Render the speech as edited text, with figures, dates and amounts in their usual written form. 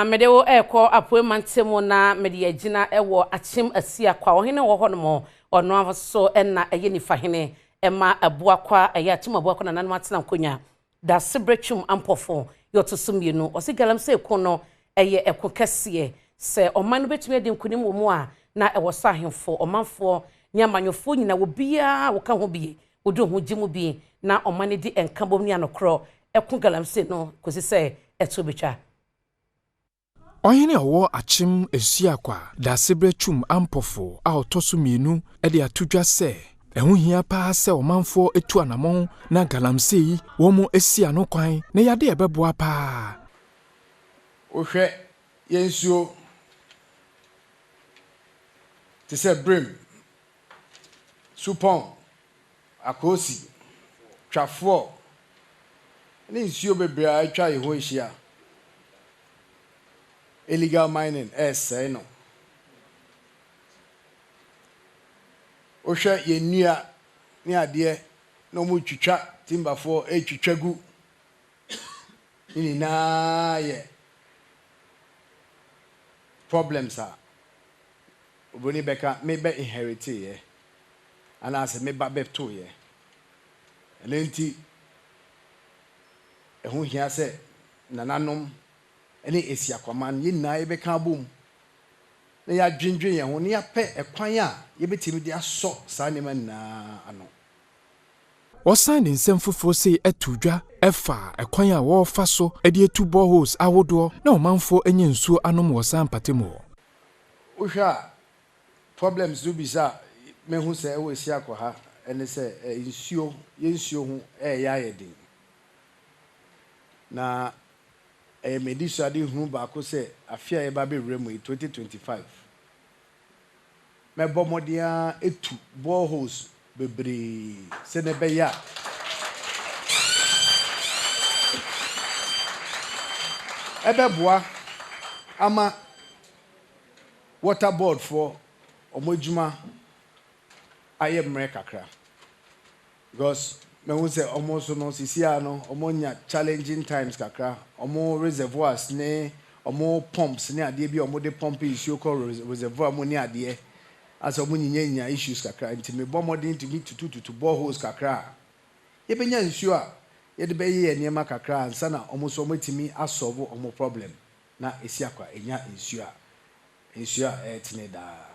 Medewo eko appointment na mede agina ewo Akyem Asiakwa ohene wo ho no mo ono aso na eye Nifahene ema Abuakwa eye Akyem Abuakwa na nanom atena konya da sebrechum ampofo yotosumienu o se galamsey ko no eye eko kese se oman no betumi ade nkunim wo mu a na ewo sahemfo omanfo nyamanyofo nyina wo bia wo ka ho bie wodo ho gimu bi na oman di enkabom ni anokro eko galamsey no kosi se eto betwa Ohene owo Akyem Asiakwa da sebrechum ampofo a otosumienu ede atudwa se ehu hia pa se omanfo etu anamon na galamsey wo mu esia no kwan na yade ebeboa pa ohwe yensuo ti se brim supon akosi twafo ni nsuo bebre atwa ye ho ehia illegal mining say no ohwe ye nua ni ade no mu twitwa timbafo etwitwagu ni na ye problems are oboni beka me be inherit ye and as me ba be to ye elenti ehun hia se nananom ene Asiakwaman yina ye beka bom na ya dwendwen ye ho na ya pe ekwan a ye betimi de aso sa nema na ano Osan nsem foforo sei atudwa efa ekwan a wo fa so ede etu boreholes awodo na omanfo enye nsuo anom wo san patemo ohwa problems do bisa me hu se wo Asiakwa ha ene se nsuo ye nsuo hu ya yedin na medisa di hu ba ko se afia ye ba be wremu 2025 me bomodia etu boreholes bebre se ne be ya ebeboa ama water board for omojuma ayemre kakra because me won say almost no sisia no omonya challenging times kakra omo reservoirs ne omo pumps ne ade bi omo de pump issue ko reservoir mo ne ade as omo nyinya issues kakra ntime bomodin to meet to boreholes kakra ye benya issue a ye de be ye niema kakra ansa na omo so matimi asolve omo problem na Asiakwa enya issue a etine da